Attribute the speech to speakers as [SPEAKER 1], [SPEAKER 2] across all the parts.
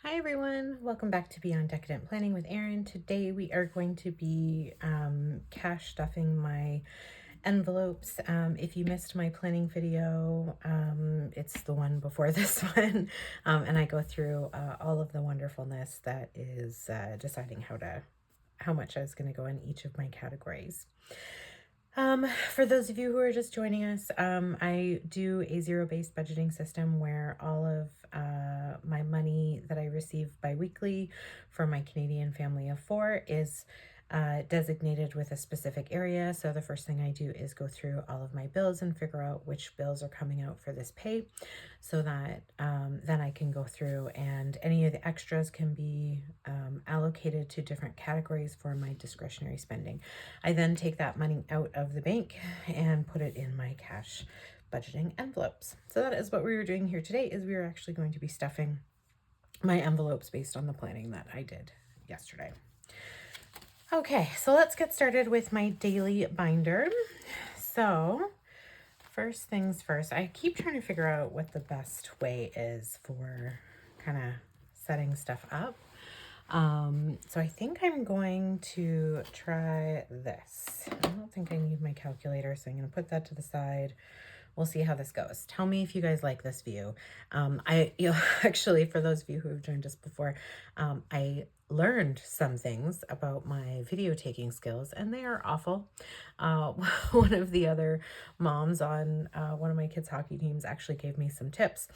[SPEAKER 1] Hi everyone, welcome back to Beyond Decadent Planning with Erin. Today we are going to be cash stuffing my envelopes. If you missed my planning video, it's the one before this one, and I go through all of the wonderfulness that is deciding how much I was going to go in each of my categories. For those of you who are just joining us, I do a zero-based budgeting system where all of my money that I receive bi-weekly for my Canadian family of four is designated with a specific area. So the first thing I do is go through all of my bills and figure out which bills are coming out for this pay, so that then I can go through and any of the extras can be allocated to different categories for my discretionary spending. I then take that money out of the bank and put it in my cash budgeting envelopes. So that is what we were doing here today, is we are actually going to be stuffing my envelopes based on the planning that I did yesterday. Okay, so let's get started with my daily binder. So first things first, I keep trying to figure out what the best way is for kind of setting stuff up. So I think I'm going to try this. I don't think I need my calculator, so I'm going to put that to the side. We'll see how this goes. Tell me if you guys like this view. Actually, for those of you who have joined us before, I learned some things about my video taking skills, and they are awful. One of the other moms on one of my kids' hockey teams actually gave me some tips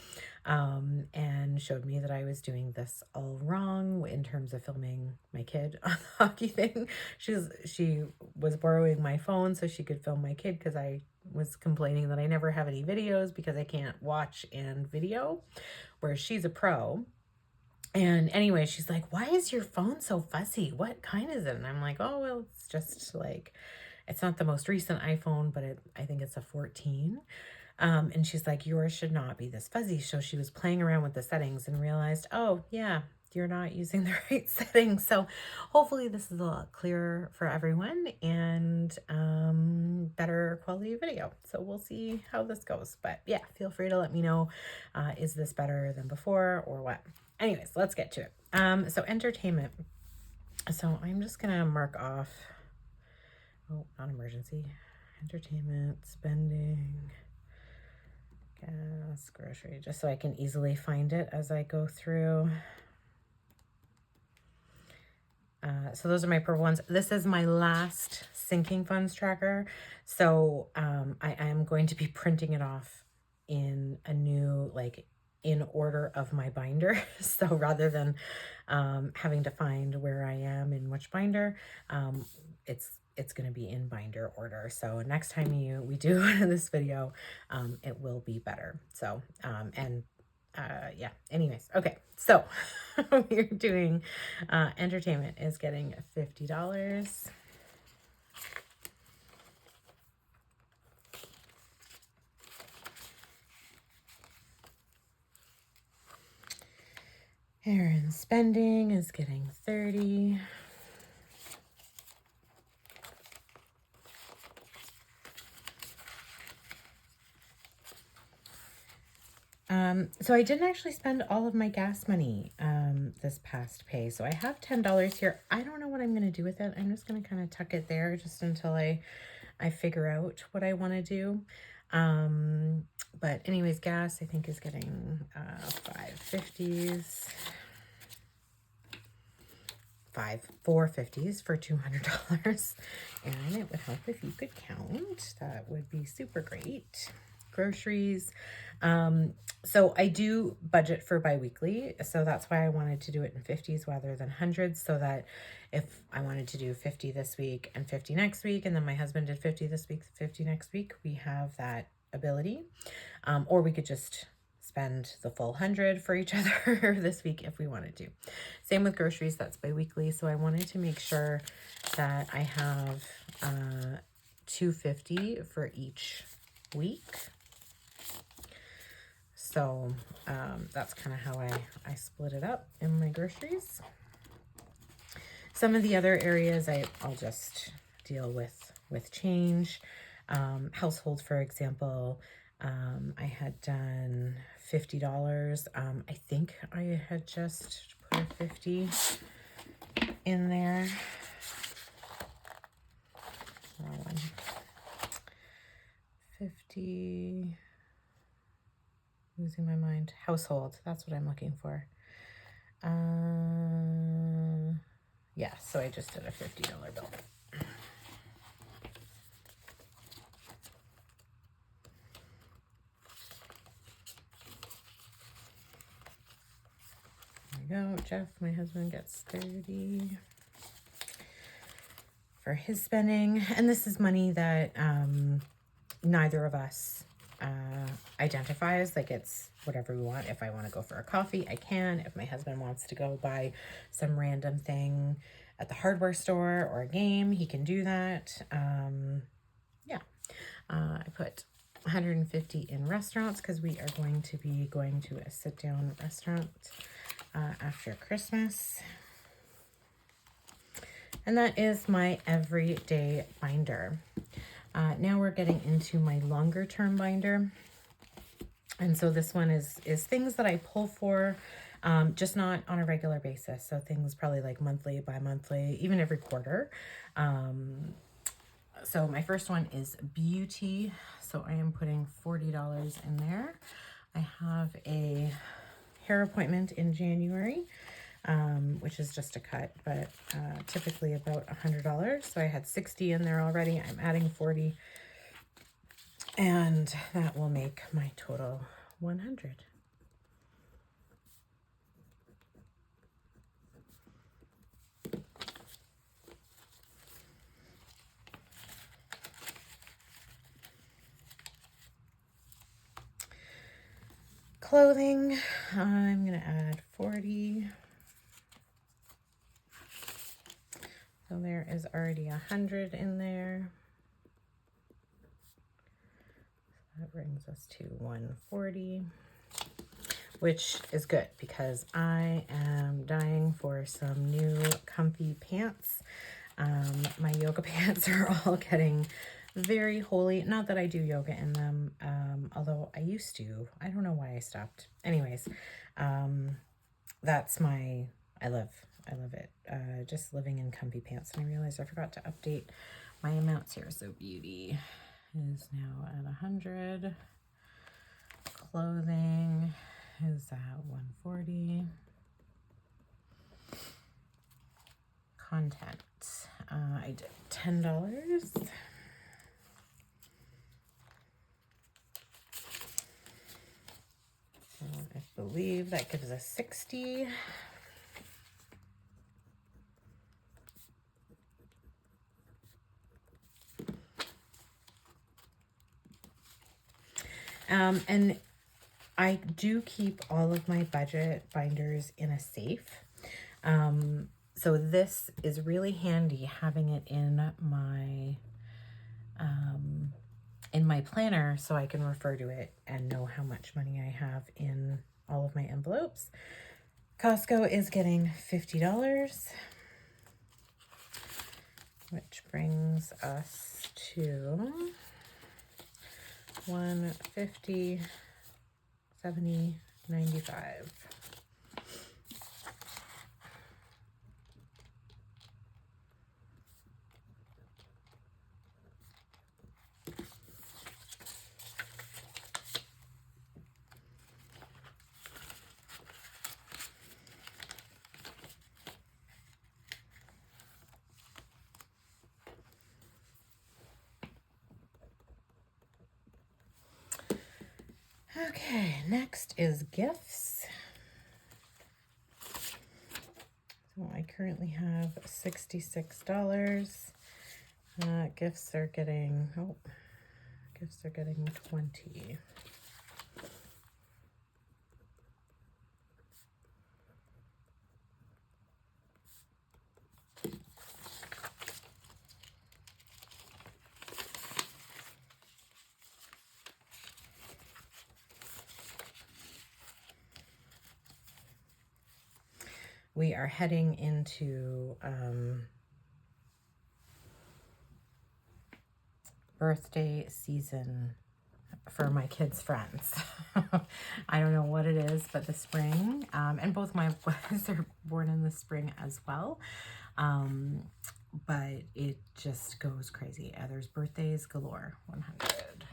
[SPEAKER 1] and showed me that I was doing this all wrong in terms of filming my kid on the hockey thing. She was borrowing my phone so she could film my kid, because I was complaining that I never have any videos because I can't watch and video, whereas she's a pro. And anyway, she's like, "Why is your phone so fussy? What kind is it?" And I'm like, "Oh, well, it's just like, it's not the most recent iPhone, but I think it's a 14. And she's like, "Yours should not be this fuzzy." So she was playing around with the settings and realized, oh yeah, you're not using the right settings. So hopefully this is a lot clearer for everyone and better quality video. So we'll see how this goes. But yeah, feel free to let me know, is this better than before or what? Anyways, let's get to it. So entertainment. So I'm just gonna mark off, oh, not emergency, entertainment, spending, gas, grocery, just so I can easily find it as I go through. So those are my purple ones. This is my last sinking funds tracker. So I am going to be printing it off in a new, like, in order of my binder. So rather than having to find where I am in which binder, it's going to be in binder order. So next time we do this video, it will be better. So yeah, anyways, okay, so we're doing entertainment is getting $50. Aaron's spending is getting 30. So I didn't actually spend all of my gas money this past pay. So I have $10 here. I don't know what I'm going to do with it. I'm just going to kind of tuck it there just until I figure out what I want to do. But anyways, gas I think is getting 550s. 450s for $200. And it would help if you could count. That would be super great. Groceries. So I do budget for bi-weekly, so that's why I wanted to do it in 50s rather than hundreds, so that if I wanted to do 50 this week and 50 next week, and then my husband did 50 this week, 50 next week, we have that ability. Or we could just spend the full 100 for each other this week if we wanted to. Same with groceries, that's bi-weekly. So I wanted to make sure that I have $250 for each week. So that's kind of how I split it up in my groceries. Some of the other areas I'll just deal with change. Household, for example, I had done $50. I think I had just for 50 in there. Wrong one. 50, losing my mind. Household, that's what I'm looking for. Yeah, so I just did a $50 bill. There we go. Jeff, my husband, gets 30 for his spending. And this is money that neither of us identifies. Like, it's whatever we want. If I want to go for a coffee, I can. If my husband wants to go buy some random thing at the hardware store or a game, he can do that. Yeah. I put 150 in restaurants because we are going to be going to a sit-down restaurant after Christmas. And that is my everyday binder. Now we're getting into my longer term binder. And so this one is things that I pull for, just not on a regular basis. So things probably like monthly, bi-monthly, even every quarter. So my first one is beauty. So I am putting $40 in there. I have a hair appointment in January, which is just a cut, but typically about $100. So I had 60 in there already. I'm adding 40, and that will make my total 100. Clothing, I'm going to add 40. So there is already 100 in there. So that brings us to 140, which is good because I am dying for some new comfy pants. My yoga pants are all getting very holey. Not that I do yoga in them, although I used to. I don't know why I stopped. Anyways, that's I love it. Just living in comfy pants. And I realized I forgot to update my amounts here. So beauty is now at 100. Clothing is at 140. Content, I did $10. I believe that gives us 60. And I do keep all of my budget binders in a safe. So this is really handy having it in my planner so I can refer to it and know how much money I have in all of my envelopes. Costco is getting $50, which brings us to 150, 70, 95. Okay, next is gifts. So I currently have $66. Gifts are getting 20. We are heading into birthday season for my kids' friends. I don't know what it is, but the spring, and both my boys are born in the spring as well. But it just goes crazy. There's birthdays galore. 100.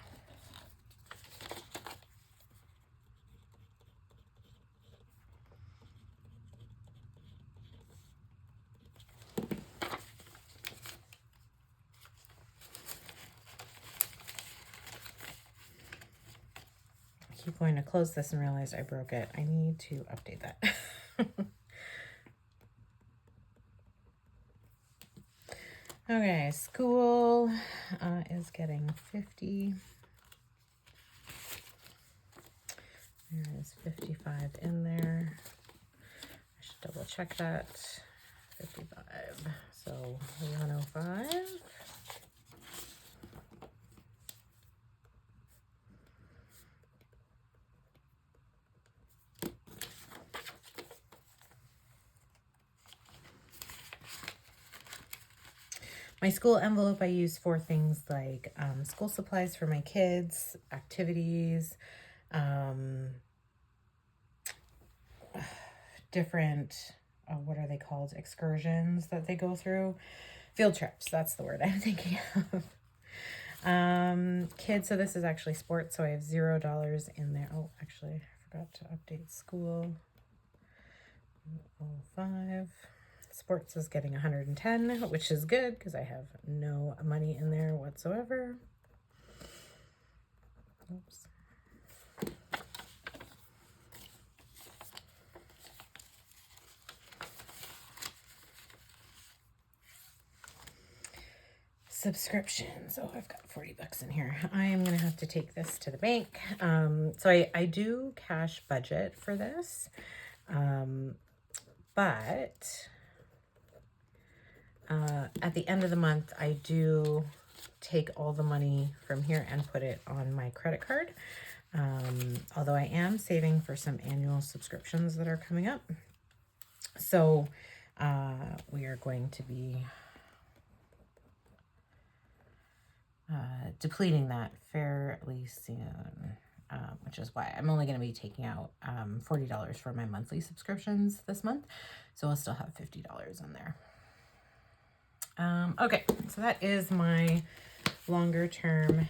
[SPEAKER 1] I keep going to close this and realize I broke it. I need to update that. Okay, school is getting 50. There is 55 in there. I should double check that. 55. So 105. My school envelope I use for things like school supplies for my kids, activities, different, what are they called? Excursions that they go through. Field trips, that's the word I'm thinking of. Kids, so this is actually sports, so I have $0 in there. Oh, actually, I forgot to update school. 05. Sports is getting 110, which is good because I have no money in there whatsoever. Oops. Subscriptions. Oh, I've got 40 bucks in here. I am going to have to take this to the bank. So I do cash budget for this. But at the end of the month, I do take all the money from here and put it on my credit card. Although I am saving for some annual subscriptions that are coming up. So we are going to be depleting that fairly soon, which is why I'm only going to be taking out $40 for my monthly subscriptions this month. So I'll still have $50 in there. Okay, so that is my longer term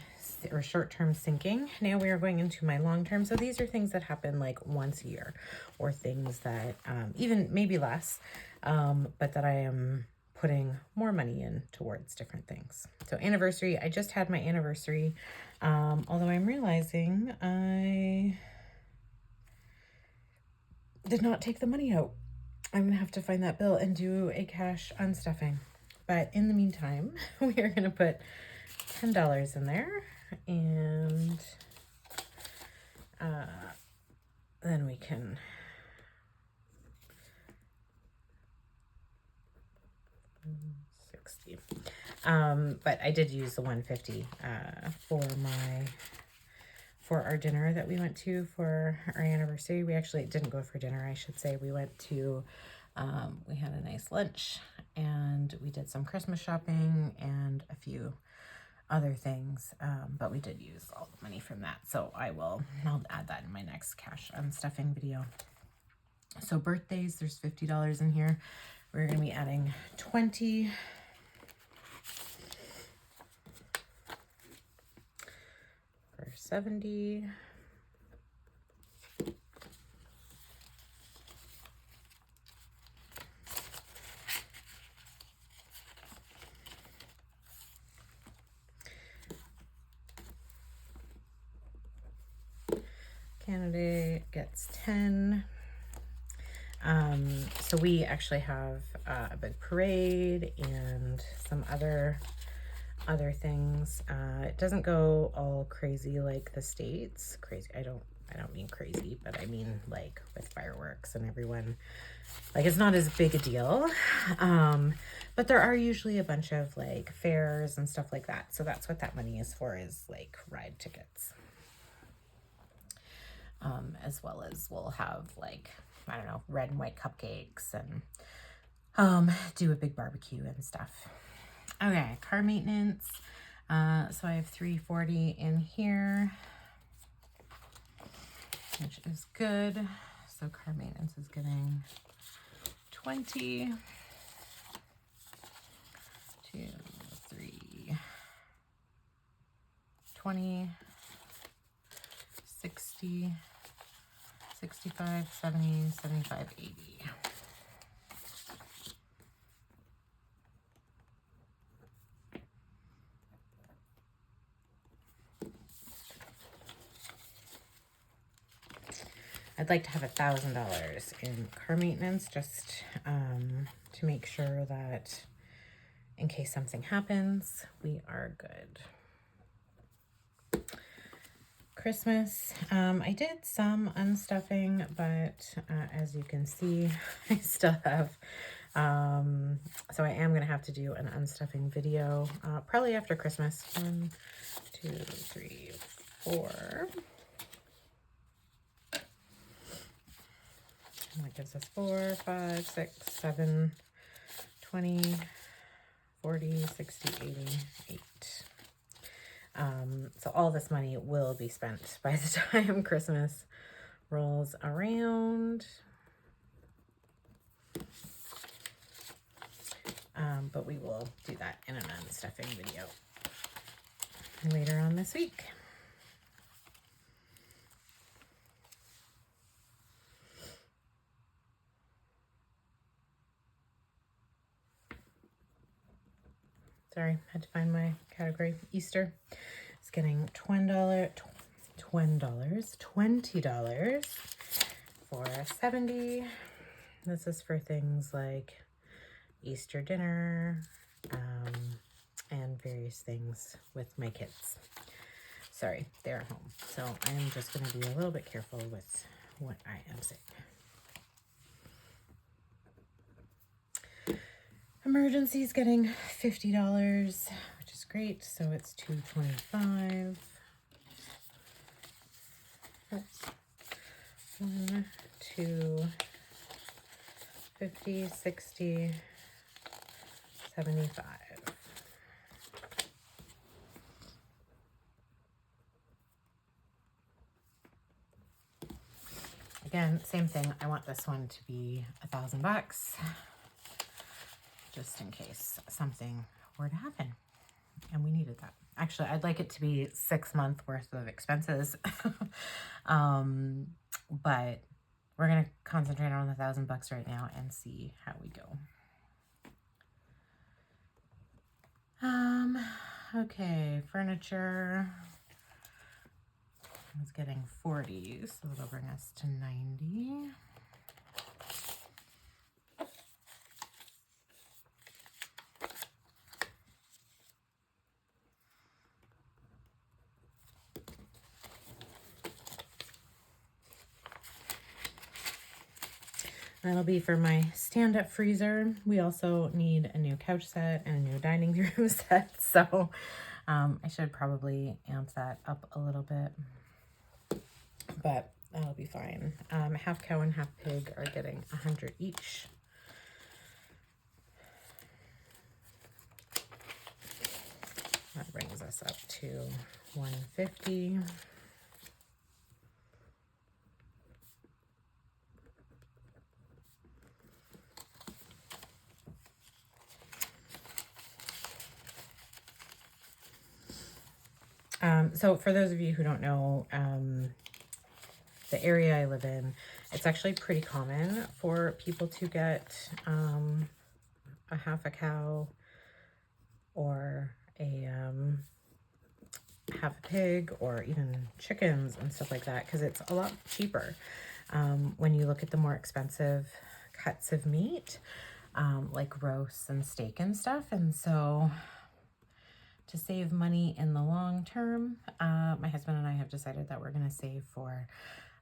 [SPEAKER 1] or short term sinking. Now we are going into my long term. So these are things that happen like once a year, or things that even maybe less, but that I am putting more money in towards different things. So anniversary, I just had my anniversary, although I'm realizing I did not take the money out. I'm gonna have to find that bill and do a cash unstuffing. But in the meantime, we are gonna put $10 in there, and then we can $60. But I did use the $150 for our dinner that we went to for our anniversary. We actually didn't go for dinner, I should say. We went to, we had a nice lunch, and we did some Christmas shopping and a few other things, but we did use all the money from that. So I'll add that in my next cash unstuffing video. So birthdays, there's $50 in here. We're going to be adding 20. For 70. Candidate gets 10. So we actually have a big parade and some other things. It doesn't go all crazy like the States. Crazy. I don't mean crazy, but I mean like with fireworks and everyone. Like, it's not as big a deal. But there are usually a bunch of like fairs and stuff like that. So that's what that money is for, is like ride tickets. As well as we'll have like, I don't know, red and white cupcakes and do a big barbecue and stuff. Okay, car maintenance. So I have $340 in here. which is good. So car maintenance is getting 20, 2, 3, 20, 60, 65, 70, 75, 80. I'd like to have $1,000 in car maintenance just to make sure that in case something happens, we are good. Christmas, I did some unstuffing, but as you can see, I still have, so I am going to have to do an unstuffing video probably after Christmas. 1, 2, 3, 4. And that gives us 4, 5, 6, 7, 20, 40, 60, 80, 8. So all this money will be spent by the time Christmas rolls around. But we will do that in an unstuffing video later on this week. Sorry, had to find my category. Easter is getting $20 for 70. This is for things like Easter dinner and various things with my kids. Sorry, they're home. So I am just going to be a little bit careful with what I am saying. Emergency is getting $50, which is great. So it's $225. Oops. 1, 2, 50, 60, 75. Again, same thing. I want this one to be $1,000. Just in case something were to happen and we needed that. Actually, I'd like it to be 6 months worth of expenses. But we're going to concentrate on the $1,000 right now and see how we go. Okay, furniture is getting 40, so that'll bring us to 90. That'll be for my stand-up freezer. We also need a new couch set and a new dining room set, so I should probably amp that up a little bit, but that'll be fine. Half cow and half pig are getting 100 each. That brings us up to 150. So for those of you who don't know, the area I live in, it's actually pretty common for people to get a half a cow or a half a pig or even chickens and stuff like that, because it's a lot cheaper when you look at the more expensive cuts of meat, like roasts and steak and stuff. And so to save money in the long term, my husband and I have decided that we're going to save for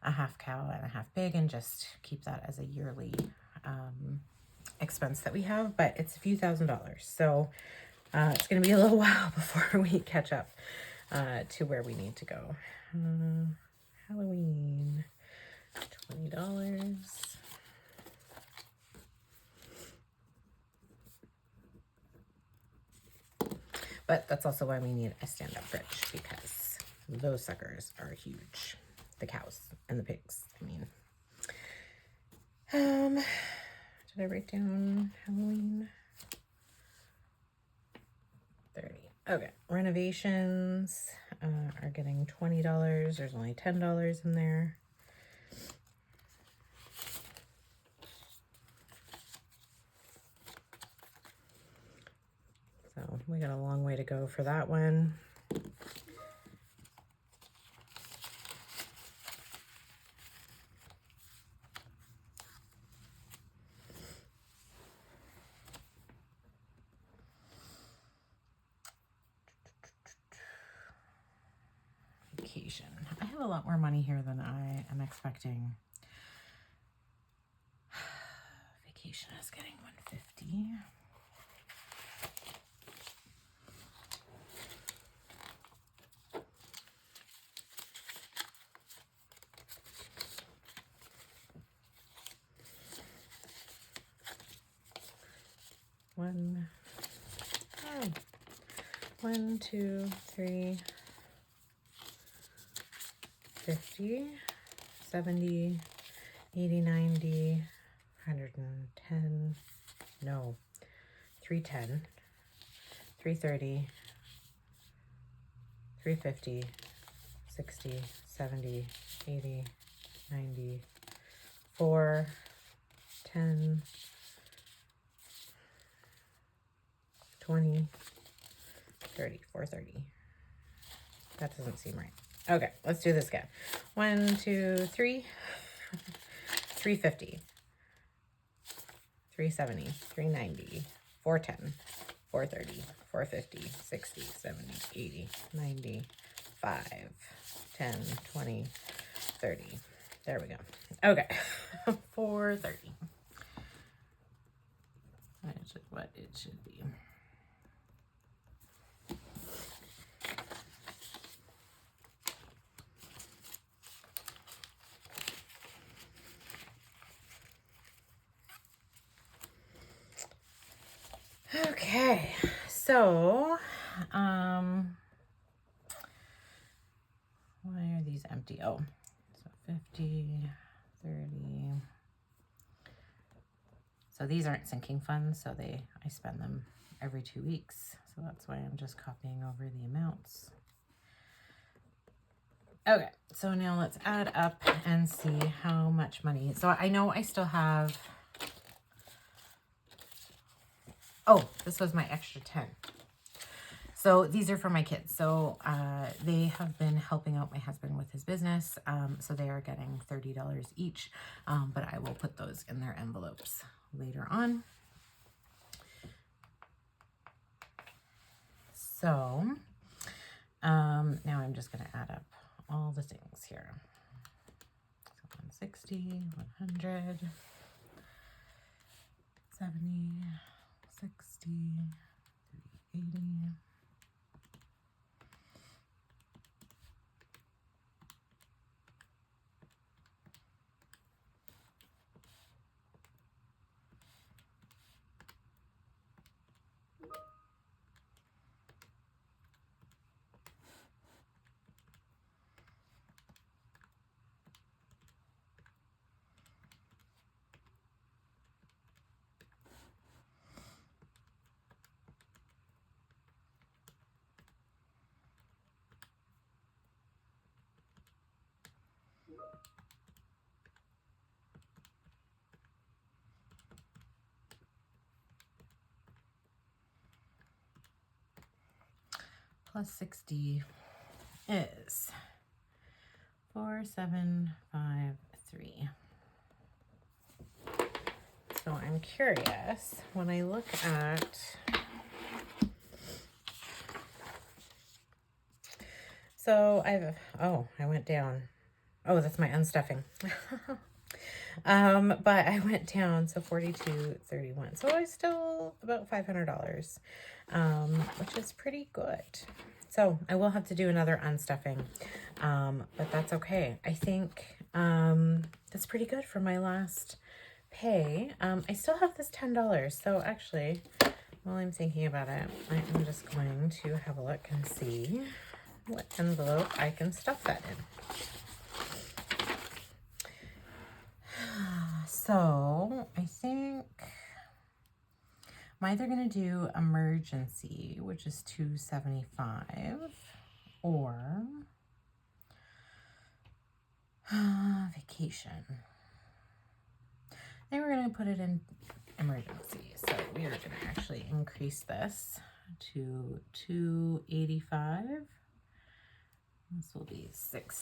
[SPEAKER 1] a half cow and a half pig and just keep that as a yearly expense that we have. But it's a few $1,000s, so it's going to be a little while before we catch up to where we need to go. Halloween, $20. But that's also why we need a stand-up fridge, because those suckers are huge. the cows and the pigs, I mean. Did I write down Halloween? 30. Okay, renovations are getting $20. There's only $10 in there. So we got a long way to go for that one. Vacation. I have a lot more money here than I am expecting. Vacation is getting $150. One, two, three, 50, 70, 80, 90, 110, no, 310, 330, 350, 60, 70, 80, 90, 4, 10, 20, 30, 430. That doesn't seem right. Okay, let's do this again. 1, 2, 3, 350, 370, 390, 410, 430, 450, 60, 70, 80, 90, 5, 10, 20, 30. There we go. Okay, 430. That's what it should be. Okay, so, why are these empty? Oh, so 50, 30. So these aren't sinking funds, so I spend them every 2 weeks. So that's why I'm just copying over the amounts. Okay, so now let's add up and see how much money. So I know I still have, oh, this was my extra 10. So these are for my kids. So they have been helping out my husband with his business. So they are getting $30 each, but I will put those in their envelopes later on. So now I'm just going to add up all the things here. So 160, 100, 70, 60, 80. Plus 60 is 4753. So I'm curious, when I look at, so I went down. Oh, that's my unstuffing. But I went down, so 42.31. So I still about $500, which is pretty good. So I will have to do another unstuffing, but that's okay. I think that's pretty good for my last pay. I still have this $10. So actually, while I'm thinking about it, I'm just going to have a look and see what envelope I can stuff that in. So I think I'm either going to do emergency, which is $275, or vacation. I think we're going to put it in emergency. So we are going to actually increase this to $285. This will be $60.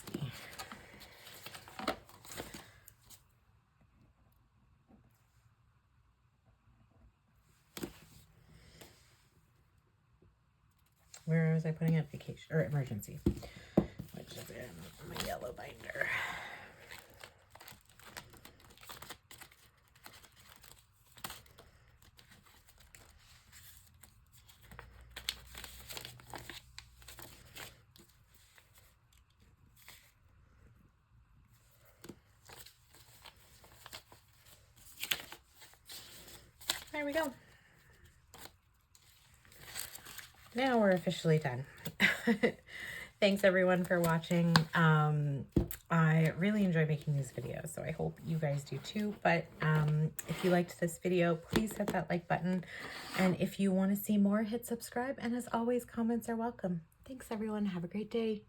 [SPEAKER 1] Where was I putting it? Vacation or emergency, which is in my yellow binder. There we go. Now we're officially done. Thanks everyone for watching. I really enjoy making these videos, so I hope you guys do too. But if you liked this video, please hit that like button. And if you want to see more, hit subscribe. And as always, comments are welcome. Thanks everyone. Have a great day.